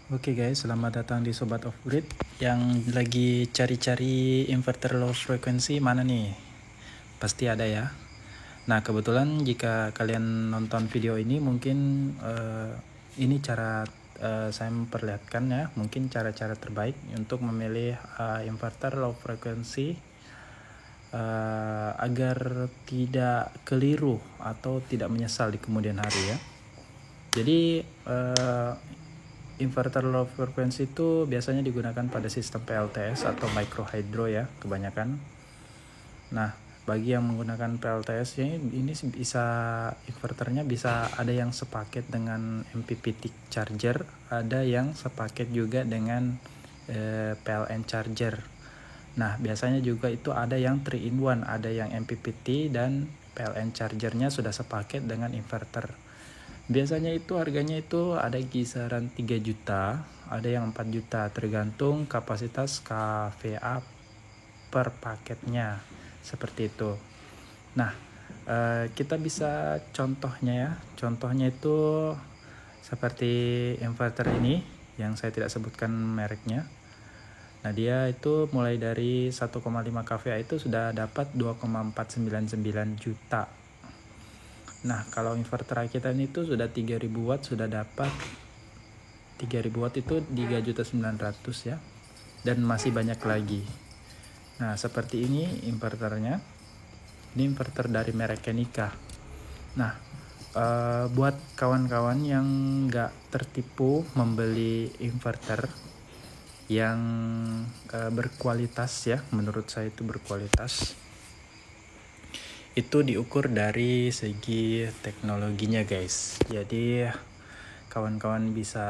Oke guys, selamat datang di Sobat Off Grid yang lagi cari-cari inverter low frequency mana nih? Pasti ada ya. Nah kebetulan jika kalian nonton video ini mungkin ini cara saya memperlihatkan ya, mungkin cara-cara terbaik untuk memilih inverter low frequency agar tidak keliru atau tidak menyesal di kemudian hari ya. Jadi inverter low frequency itu biasanya digunakan pada sistem PLTS atau micro hydro ya kebanyakan. Nah, bagi yang menggunakan PLTS ini bisa inverternya bisa ada yang sepaket dengan MPPT charger, ada yang sepaket juga dengan PLN charger. Nah, biasanya juga itu ada yang 3 in 1, ada yang MPPT dan PLN chargernya sudah sepaket dengan inverter. Biasanya itu harganya itu ada kisaran 3 juta, ada yang 4 juta tergantung kapasitas kVA per paketnya. Seperti itu. Nah, kita bisa contohnya ya. Contohnya itu seperti inverter ini yang saya tidak sebutkan mereknya. Nah, dia itu mulai dari 1,5 kVA itu sudah dapat 2,499 juta. Nah, kalau inverter kita ini tuh sudah 3000 watt sudah dapat 3000 watt itu 3.900.000 ya. Dan masih banyak lagi. Nah, seperti ini inverternya. Ini inverter dari merek Kenika. Nah, buat kawan-kawan yang nggak tertipu membeli inverter yang berkualitas ya, menurut saya itu berkualitas. Itu diukur dari segi teknologinya guys. Jadi kawan-kawan bisa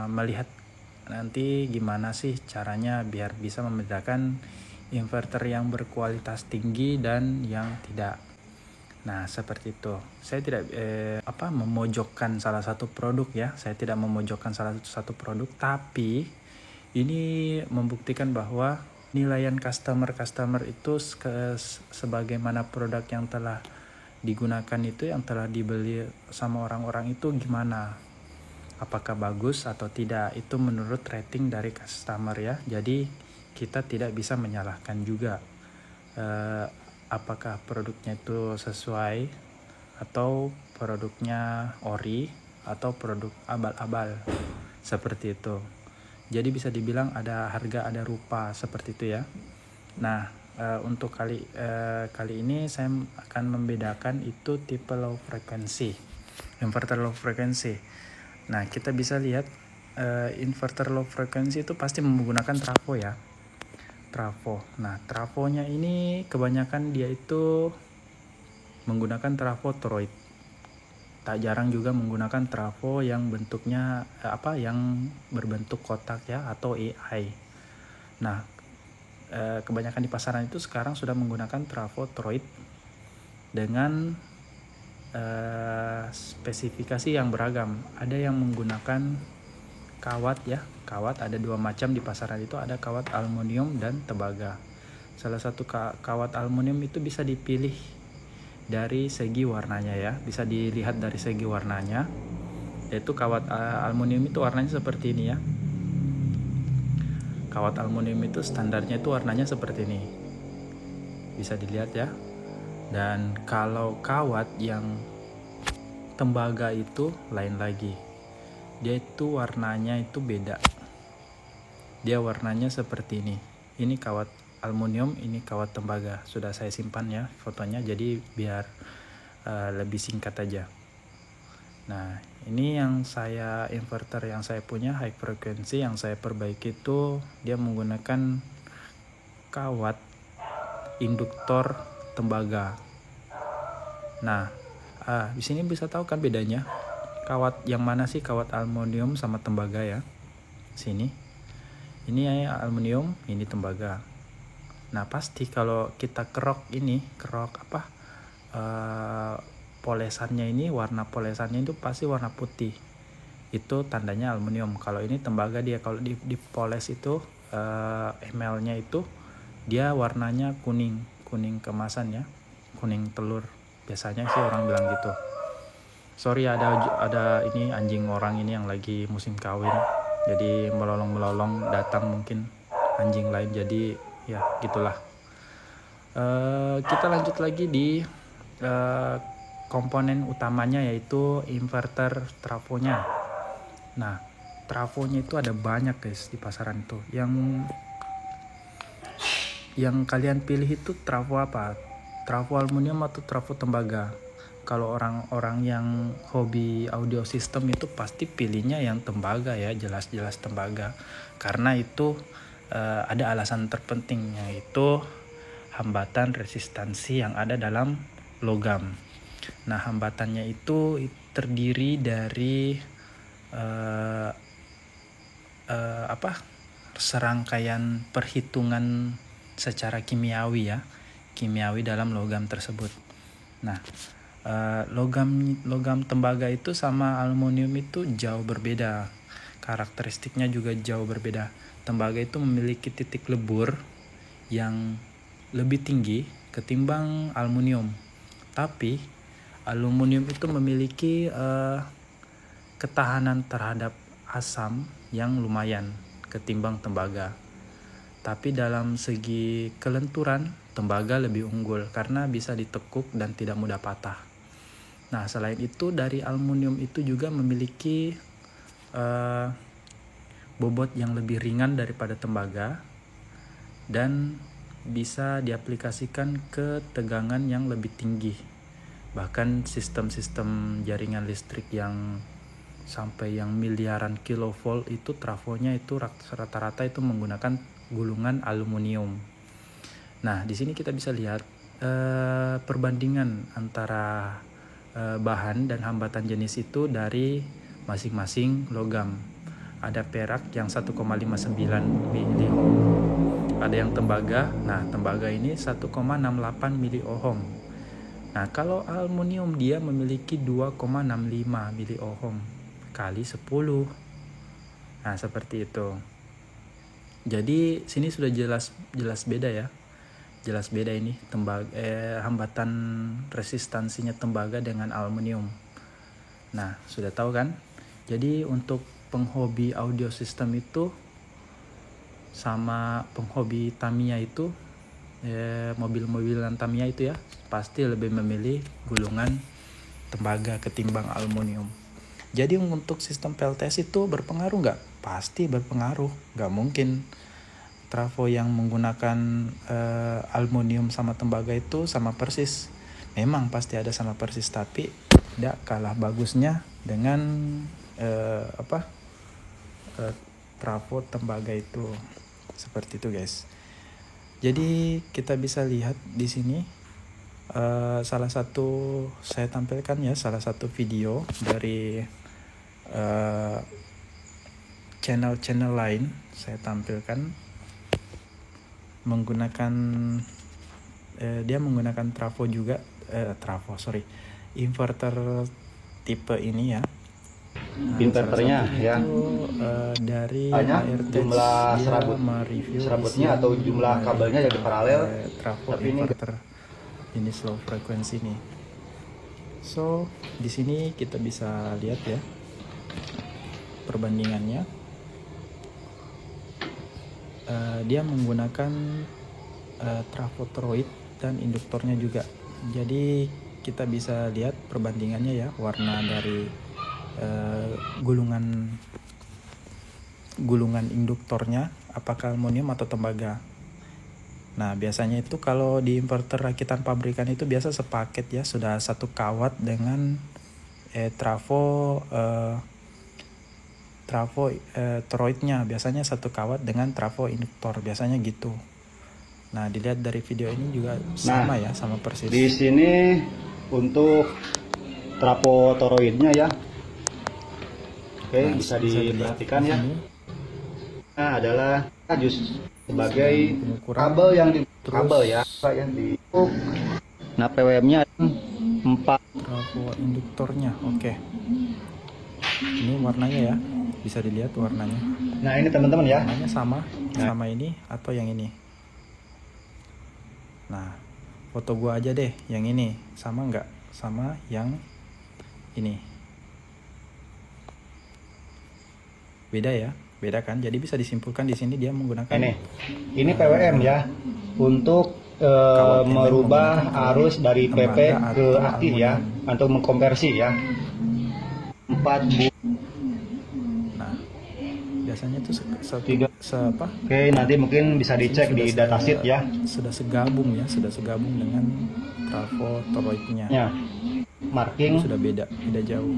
melihat nanti gimana sih caranya biar bisa membedakan inverter yang berkualitas tinggi dan yang tidak. Nah, seperti itu. Saya tidak memojokkan salah satu produk ya. Saya tidak memojokkan salah satu produk, tapi ini membuktikan bahwa penilaian customer itu sebagaimana produk yang telah digunakan itu, yang telah dibeli sama orang-orang itu gimana, apakah bagus atau tidak, itu menurut rating dari customer ya. Jadi kita tidak bisa menyalahkan juga apakah produknya itu sesuai atau produknya ori atau produk abal-abal, seperti itu. Jadi bisa dibilang ada harga ada rupa, seperti itu ya. Nah, untuk kali ini saya akan membedakan itu tipe low frequency, inverter low frequency. Nah, kita bisa lihat inverter low frequency itu pasti menggunakan trafo ya. Trafo. Nah, trafonya ini kebanyakan dia itu menggunakan trafo toroid. Tak jarang juga menggunakan trafo yang bentuknya yang berbentuk kotak ya, atau AI. Nah, kebanyakan di pasaran itu sekarang sudah menggunakan trafo toroid dengan spesifikasi yang beragam. Ada yang menggunakan kawat ya. Kawat ada 2 macam di pasaran itu, ada kawat aluminium dan tembaga. Salah satu kawat aluminium itu bisa dipilih dari segi warnanya ya, bisa dilihat dari segi warnanya, yaitu kawat aluminium itu warnanya seperti ini ya. Kawat aluminium itu standarnya itu warnanya seperti ini, bisa dilihat ya. Dan kalau kawat yang tembaga itu lain lagi, dia itu warnanya itu beda, dia warnanya seperti ini. Ini kawat aluminium, ini kawat tembaga. Sudah saya simpan ya fotonya, jadi biar lebih singkat aja. Nah, ini yang inverter yang saya punya high frequency yang saya perbaiki itu dia menggunakan kawat induktor tembaga. Nah, di sini bisa tahu kan bedanya kawat yang mana sih, kawat aluminium sama tembaga ya. Sini. Ini aluminium, ini tembaga. Nah, pasti kalau kita kerok polesannya ini, warna polesannya itu pasti warna putih. Itu tandanya aluminium. Kalau ini tembaga, dia kalau dipoles itu emalnya itu dia warnanya kuning kemasan ya, kuning telur. Biasanya sih orang bilang gitu. Sorry, ada ini anjing orang ini yang lagi musim kawin, jadi melolong datang mungkin anjing lain, jadi ya gitulah. Kita lanjut lagi di komponen utamanya, yaitu inverter trafonya. Nah, trafonya itu ada banyak guys di pasaran itu. Yang kalian pilih itu trafo apa? Trafo aluminium atau trafo tembaga? Kalau orang-orang yang hobi audio system itu pasti pilihnya yang tembaga ya, jelas-jelas tembaga. Karena itu ada alasan terpenting, yaitu hambatan resistansi yang ada dalam logam. Nah, hambatannya itu terdiri dari serangkaian perhitungan secara kimiawi dalam logam tersebut. Nah, logam tembaga itu sama aluminium itu jauh berbeda, karakteristiknya juga jauh berbeda. Tembaga itu memiliki titik lebur yang lebih tinggi ketimbang aluminium, tapi aluminium itu memiliki ketahanan terhadap asam yang lumayan ketimbang tembaga. Tapi dalam segi kelenturan, tembaga lebih unggul karena bisa ditekuk dan tidak mudah patah. Nah, selain itu dari aluminium itu juga memiliki bobot yang lebih ringan daripada tembaga dan bisa diaplikasikan ke tegangan yang lebih tinggi. Bahkan sistem-sistem jaringan listrik yang sampai yang miliaran kilovolt itu trafonya itu rata-rata itu menggunakan gulungan aluminium. Nah, di sini kita bisa lihat perbandingan antara bahan dan hambatan jenis itu dari masing-masing logam. Ada perak yang 1,59 miliohm, ada yang tembaga. Nah, tembaga ini 1,68 miliohm. Nah, kalau aluminium dia memiliki 2,65 miliohm kali 10. Nah, seperti itu. Jadi sini sudah jelas beda ya. Jelas beda ini hambatan resistansinya tembaga dengan aluminium. Nah, sudah tahu kan? Jadi untuk penghobi audio system itu sama penghobi Tamiya itu, mobil-mobilan Tamiya itu ya, pasti lebih memilih gulungan tembaga ketimbang aluminium. Jadi untuk sistem PLTS itu berpengaruh nggak? Pasti berpengaruh. Nggak mungkin trafo yang menggunakan aluminium sama tembaga itu sama persis. Memang pasti ada sama persis, tapi tidak kalah bagusnya dengan trafo tembaga itu. Seperti itu guys. Jadi kita bisa lihat di sini salah satu saya tampilkan ya, salah satu video dari channel lain saya tampilkan menggunakan dia menggunakan inverter tipe ini ya. Nah, inverternya ya dari banyak jumlah serabutnya atau jumlah kabelnya jadi paralel, trafo tapi inverter jenis low frekuensi ini. So di sini kita bisa lihat ya perbandingannya. Dia menggunakan trafo toroid dan induktornya juga. Jadi kita bisa lihat perbandingannya ya, warna dari gulungan induktornya apakah aluminium atau tembaga. Nah, biasanya itu kalau di inverter rakitan pabrikan itu biasa sepaket ya, sudah satu kawat dengan trafo toroidnya, biasanya satu kawat dengan trafo induktor, biasanya gitu. Nah, dilihat dari video ini juga sama ya, sama persis. Di sini untuk trafo toroidnya ya. Oke, Nah, bisa diperhatikan ya. Sini. Nah, adalah sebagai kabel yang di kabel ya, yang di. Nah, PWM-nya 4 trafo induktornya. Oke. Ini warnanya ya, bisa dilihat warnanya. Nah, ini teman-teman ya. Warnanya sama ini atau yang ini. Nah, foto gua aja deh, yang ini sama nggak sama yang ini. Beda ya, beda kan. Jadi bisa disimpulkan di sini dia menggunakan ini PWM ya, untuk merubah arus dari PP ke aktif ya, atau mengkonversi ya. 4 Nah, biasanya itu Oke, nanti mungkin bisa dicek di datasheet ya. Sudah segabung dengan trafo toroidnya. Ya, marking sudah beda jauh.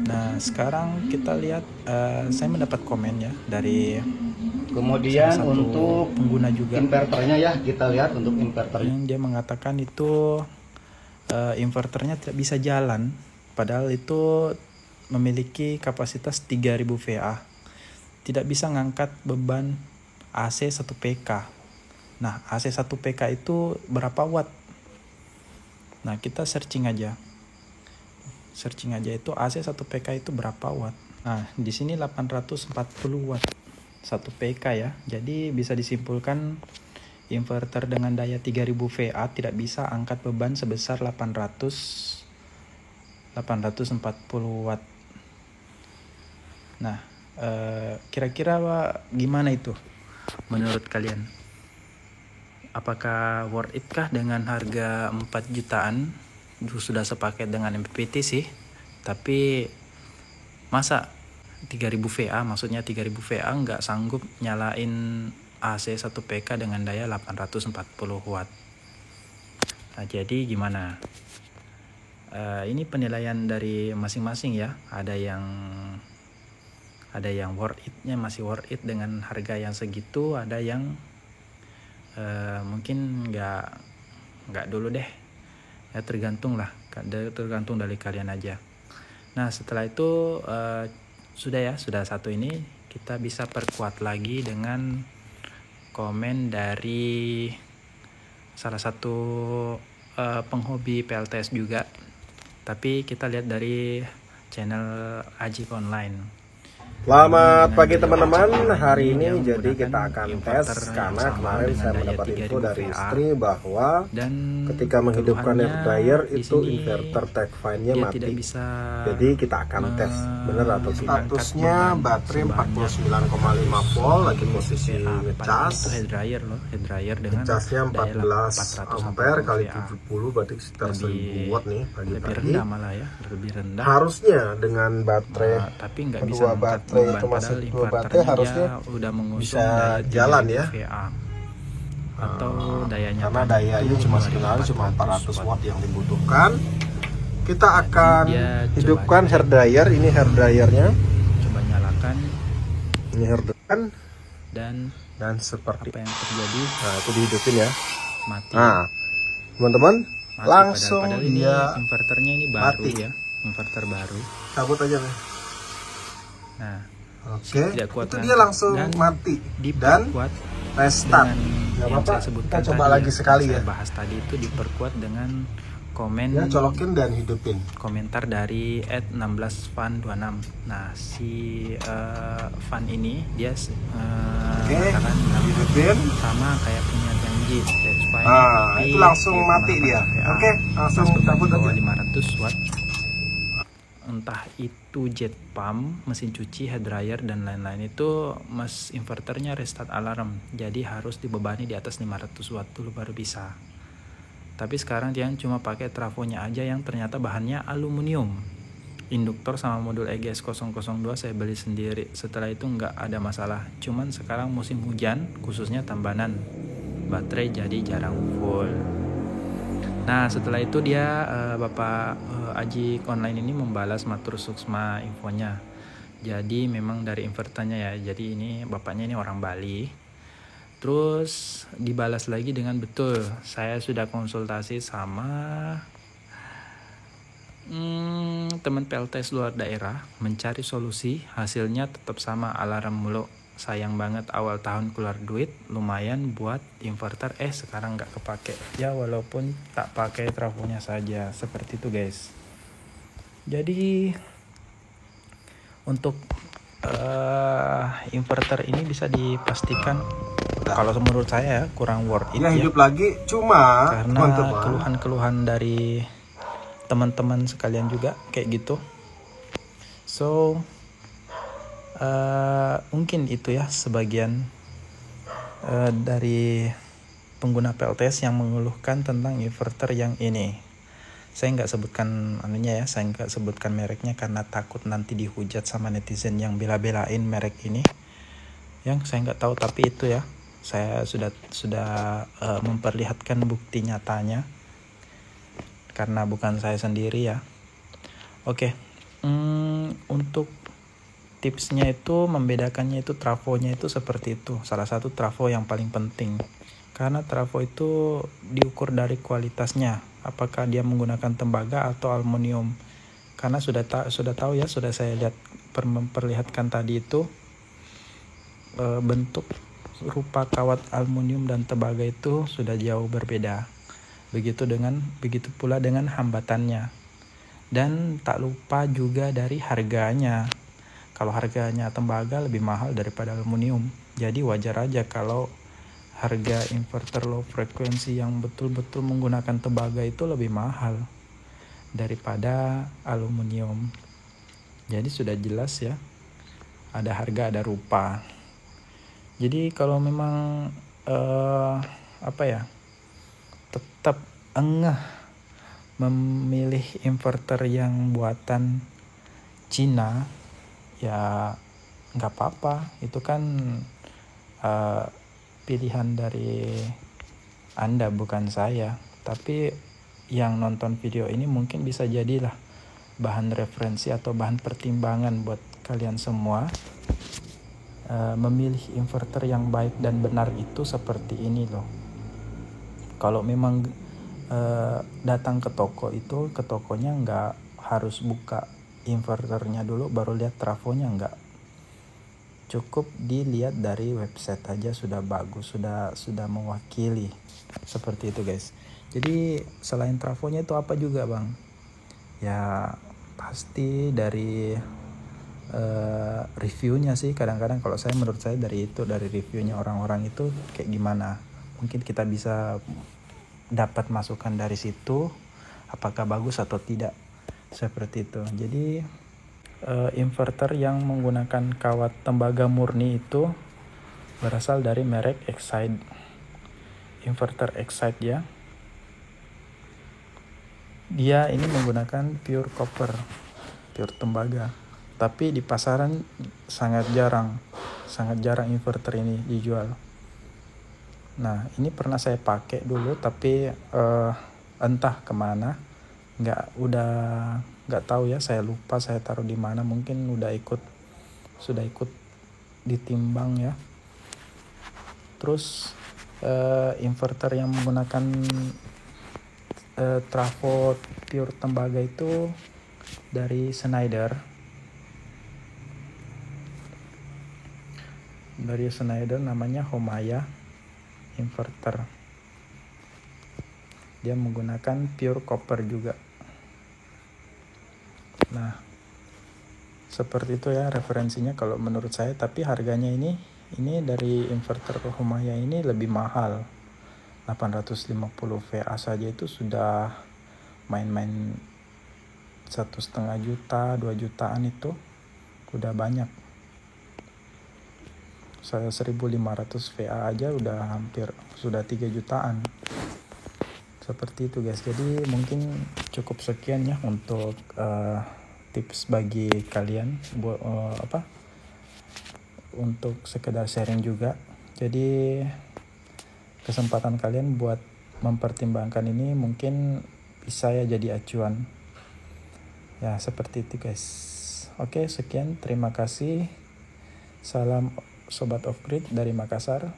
Nah, sekarang kita lihat, saya mendapat komen ya dari kemudian untuk pengguna juga. Inverternya ya, kita lihat untuk inverternya. Dia mengatakan itu inverternya tidak bisa jalan, padahal itu memiliki kapasitas 3000 VA. Tidak bisa ngangkat beban AC 1 PK. Nah, AC 1 PK itu berapa watt? Nah, kita searching aja itu AC 1 PK itu berapa watt. Nah, di sini 840 watt 1 PK ya. Jadi bisa disimpulkan inverter dengan daya 3000 VA tidak bisa angkat beban sebesar 840 watt. Nah, kira-kira gimana itu menurut kalian? Apakah worth it kah dengan harga 4 jutaan? Sudah sepaket dengan MPPT sih, tapi masa 3000 VA, maksudnya 3000 VA nggak sanggup nyalain AC 1 PK dengan daya 840 watt. Nah, jadi gimana? Ini penilaian dari masing-masing ya. Ada yang worth it-nya, masih worth it dengan harga yang segitu, ada yang mungkin nggak dulu deh ya, tergantung dari kalian aja. Nah, setelah itu sudah satu ini kita bisa perkuat lagi dengan komen dari salah satu penghobi PLTS juga, tapi kita lihat dari channel Ajik Online. Selamat pagi teman-teman, hari ini jadi kita akan tes karena kemarin saya mendapat info dari istri bahwa ketika menghidupkan air dryer itu inverter Techfine-nya mati. Jadi kita akan tes benar atau tidak. Statusnya baterai 49,5 volt, lagi posisi ngecas. Ngecasnya 14 ampere kali 70 berarti sekitar 1000 watt nih pagi-pagi. Harusnya dengan baterai kedua baterai itu masih 2 baterai harusnya udah bisa jalan ya, atau dayanya karena dayanya cuma sekitar 400 watt yang dibutuhkan. Kita akan hidupkan hair dryer. Ini hair dryernya, coba nyalakan. Ini hair dryer dan seperti apa yang terjadi, nah itu dihidupin ya, mati. Nah teman-teman langsung dia inverternya ini baru mati. Ya, inverter baru, cabut aja nih. Nah, oke, itu dia langsung mati dan restart. Gak apa-apa, kita coba lagi sekali ya. Saya bahas tadi itu diperkuat dengan komen ya, colokin dan hidupin. Komentar dari @16fan26. Nah, si fan ini dia mengatakan hidupin sama kayak punya janji. Nah, itu langsung mati dia. Oke, langsung cabut aja. 500 watt. Entah itu jet pump, mesin cuci, hair dryer dan lain-lain, itu inverternya restart alarm. Jadi harus dibebani di atas 500 watt dulu baru bisa. Tapi sekarang dia cuma pakai trafonya aja yang ternyata bahannya aluminium. Induktor sama modul EGS 002 saya beli sendiri. Setelah itu nggak ada masalah. Cuman sekarang musim hujan, khususnya Tambanan, baterai jadi jarang full. Nah, setelah itu dia Bapak Ajik Online ini membalas matur suksma infonya. Jadi memang dari inverternya ya. Jadi ini bapaknya ini orang Bali. Terus dibalas lagi dengan betul. Saya sudah konsultasi sama teman PLTS luar daerah, mencari solusi, hasilnya tetap sama, alarm mulu. Sayang banget awal tahun keluar duit lumayan buat inverter, sekarang nggak kepake ya, walaupun tak pakai trafonya saja. Seperti itu guys. Jadi untuk inverter ini bisa dipastikan kalau menurut saya kurang worth it ya, hidup lagi. Cuma karena keluhan-keluhan dari teman-teman sekalian juga kayak gitu. So Mungkin itu ya sebagian dari pengguna PLTS yang mengeluhkan tentang inverter yang ini. Saya nggak sebutkan anunya ya, saya nggak sebutkan mereknya karena takut nanti dihujat sama netizen yang bela-belain merek ini. Yang saya nggak tahu, tapi itu ya, saya sudah memperlihatkan bukti nyatanya karena bukan saya sendiri ya. Oke, untuk tipsnya itu membedakannya itu trafonya itu seperti itu. Salah satu trafo yang paling penting. Karena trafo itu diukur dari kualitasnya. Apakah dia menggunakan tembaga atau aluminium. Karena sudah tahu ya, sudah saya lihat memperlihatkan tadi itu bentuk rupa kawat aluminium dan tembaga itu sudah jauh berbeda. Begitu pula dengan hambatannya. Dan tak lupa juga dari harganya. Kalau harganya tembaga lebih mahal daripada aluminium. Jadi wajar aja kalau harga inverter low frekuensi yang betul-betul menggunakan tembaga itu lebih mahal daripada aluminium. Jadi sudah jelas ya. Ada harga, ada rupa. Jadi kalau memang tetap engah memilih inverter yang buatan Cina, ya nggak apa-apa, itu kan pilihan dari Anda bukan saya. Tapi yang nonton video ini mungkin bisa jadilah bahan referensi atau bahan pertimbangan buat kalian semua. Memilih inverter yang baik dan benar itu seperti ini loh. Kalau memang datang ke toko itu, ke tokonya nggak harus buka inverternya dulu baru lihat trafonya, enggak. Cukup dilihat dari website aja sudah bagus, sudah mewakili. Seperti itu guys. Jadi selain trafonya itu apa juga bang? Ya pasti dari reviewnya sih. Kadang-kadang kalau menurut saya dari reviewnya orang-orang itu kayak gimana. Mungkin kita bisa dapat masukan dari situ apakah bagus atau tidak. Seperti itu. Jadi inverter yang menggunakan kawat tembaga murni itu berasal dari merek Excite. Inverter Excite ya. Dia ini menggunakan pure copper, pure tembaga. Tapi di pasaran sangat jarang inverter ini dijual. Nah, ini pernah saya pakai dulu tapi entah kemana. Nggak tahu ya, saya lupa saya taruh di mana, mungkin sudah ikut ditimbang ya. Terus inverter yang menggunakan trafo pure tembaga itu dari Schneider namanya Homaya inverter. Dia menggunakan pure copper juga. Nah, seperti itu ya referensinya kalau menurut saya. Tapi harganya ini dari inverter Homaya ini lebih mahal. 850 VA saja itu sudah main-main 1,5 juta, 2 jutaan itu udah banyak. Saya 1.500 VA aja udah sudah 3 jutaan. Seperti itu guys. Jadi mungkin cukup sekian ya untuk tips bagi kalian untuk sekedar sharing juga. Jadi kesempatan kalian buat mempertimbangkan ini mungkin bisa ya jadi acuan. Ya seperti itu guys. Oke, sekian, terima kasih. Salam Sobat Off Grid dari Makassar.